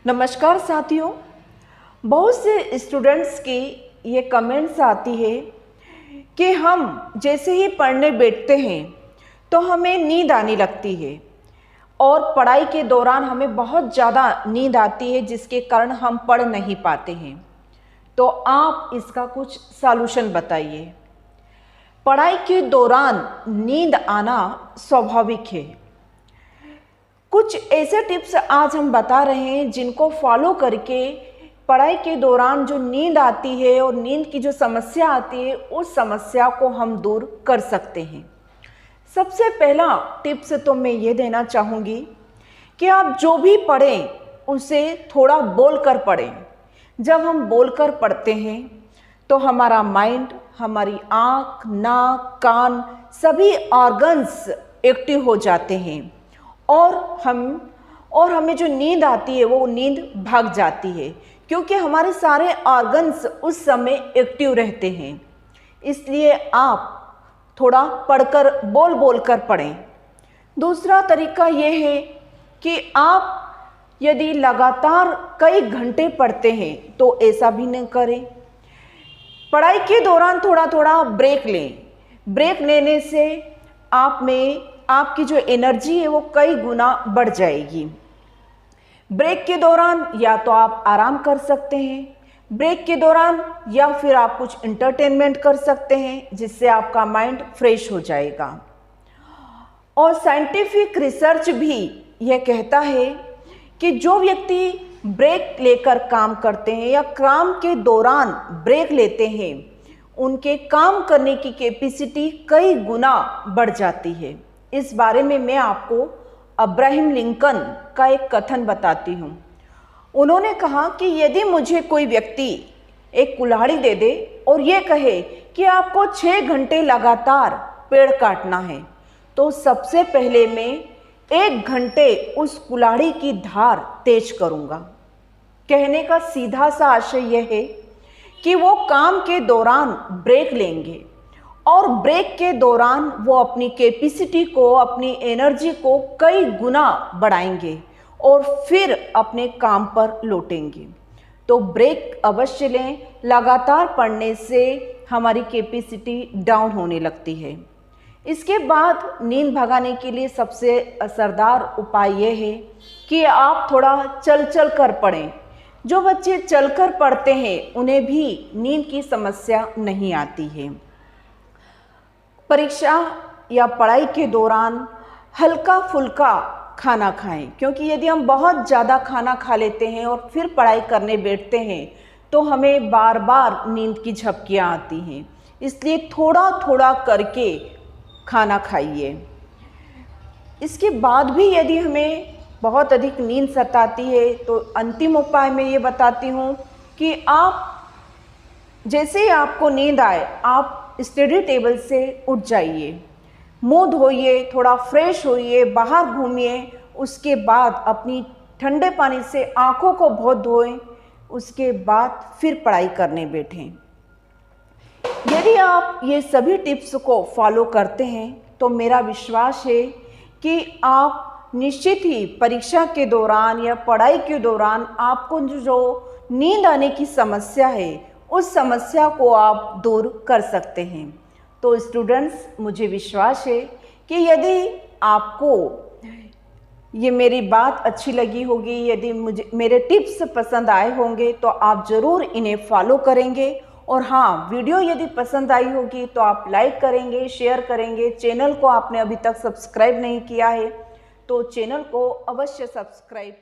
नमस्कार साथियों। बहुत से स्टूडेंट्स की ये कमेंट्स आती है कि हम जैसे ही पढ़ने बैठते हैं तो हमें नींद आने लगती है और पढ़ाई के दौरान हमें बहुत ज़्यादा नींद आती है, जिसके कारण हम पढ़ नहीं पाते हैं। तो आप इसका कुछ सॉल्यूशन बताइए। पढ़ाई के दौरान नींद आना स्वाभाविक है। कुछ ऐसे टिप्स आज हम बता रहे हैं जिनको फॉलो करके पढ़ाई के दौरान जो नींद आती है और नींद की जो समस्या आती है उस समस्या को हम दूर कर सकते हैं। सबसे पहला टिप्स तो मैं ये देना चाहूँगी कि आप जो भी पढ़ें उसे थोड़ा बोलकर पढ़ें। जब हम बोलकर पढ़ते हैं तो हमारा माइंड, हमारी आँख, नाक, कान सभी ऑर्गन्स एक्टिव हो जाते हैं और हमें जो नींद आती है वो नींद भाग जाती है, क्योंकि हमारे सारे ऑर्गन्स उस समय एक्टिव रहते हैं। इसलिए आप थोड़ा पढ़कर बोल कर पढ़ें। दूसरा तरीका ये है कि आप यदि लगातार कई घंटे पढ़ते हैं तो ऐसा भी न करें। पढ़ाई के दौरान थोड़ा थोड़ा ब्रेक लें। ब्रेक लेने से आप में आपकी जो एनर्जी है वो कई गुना बढ़ जाएगी। ब्रेक के दौरान या तो आप आराम कर सकते हैं, ब्रेक के दौरान या फिर आप कुछ एंटरटेनमेंट कर सकते हैं जिससे आपका माइंड फ्रेश हो जाएगा। और साइंटिफिक रिसर्च भी यह कहता है कि जो व्यक्ति ब्रेक लेकर काम करते हैं या काम के दौरान ब्रेक लेते हैं उनके काम करने की कैपेसिटी कई गुना बढ़ जाती है। इस बारे में मैं आपको अब्राहम लिंकन का एक कथन बताती हूँ। उन्होंने कहा कि यदि मुझे कोई व्यक्ति एक कुल्हाड़ी दे दे और ये कहे कि आपको 6 घंटे लगातार पेड़ काटना है, तो सबसे पहले मैं 1 घंटे उस कुल्हाड़ी की धार तेज करूँगा। कहने का सीधा सा आशय यह है कि वो काम के दौरान ब्रेक लेंगे और ब्रेक के दौरान वो अपनी कैपेसिटी को, अपनी एनर्जी को कई गुना बढ़ाएंगे और फिर अपने काम पर लौटेंगे। तो ब्रेक अवश्य लें। लगातार पढ़ने से हमारी कैपेसिटी डाउन होने लगती है। इसके बाद नींद भगाने के लिए सबसे असरदार उपाय यह है कि आप थोड़ा चल कर पढ़ें। जो बच्चे चलकर पढ़ते हैं उन्हें भी नींद की समस्या नहीं आती है। परीक्षा या पढ़ाई के दौरान हल्का फुल्का खाना खाएं, क्योंकि यदि हम बहुत ज़्यादा खाना खा लेते हैं और फिर पढ़ाई करने बैठते हैं तो हमें बार बार नींद की झपकियाँ आती हैं। इसलिए थोड़ा थोड़ा करके खाना खाइए। इसके बाद भी यदि हमें बहुत अधिक नींद सताती है तो अंतिम उपाय मैं ये बताती हूँ कि आप जैसे ही आपको नींद आए आप स्टडी टेबल से उठ जाइए, मुंह धोइए, थोड़ा फ्रेश होइए, बाहर घूमिए। उसके बाद अपनी ठंडे पानी से आँखों को बहुत धोएं, उसके बाद फिर पढ़ाई करने बैठें। यदि आप ये सभी टिप्स को फॉलो करते हैं तो मेरा विश्वास है कि आप निश्चित ही परीक्षा के दौरान या पढ़ाई के दौरान आपको जो नींद आने की समस्या है उस समस्या को आप दूर कर सकते हैं। तो स्टूडेंट्स, मुझे विश्वास है कि यदि आपको ये मेरी बात अच्छी लगी होगी, यदि मुझे मेरे टिप्स पसंद आए होंगे तो आप ज़रूर इन्हें फॉलो करेंगे। और हाँ, वीडियो यदि पसंद आई होगी तो आप लाइक करेंगे, शेयर करेंगे। चैनल को आपने अभी तक सब्सक्राइब नहीं किया है तो चैनल को अवश्य सब्सक्राइब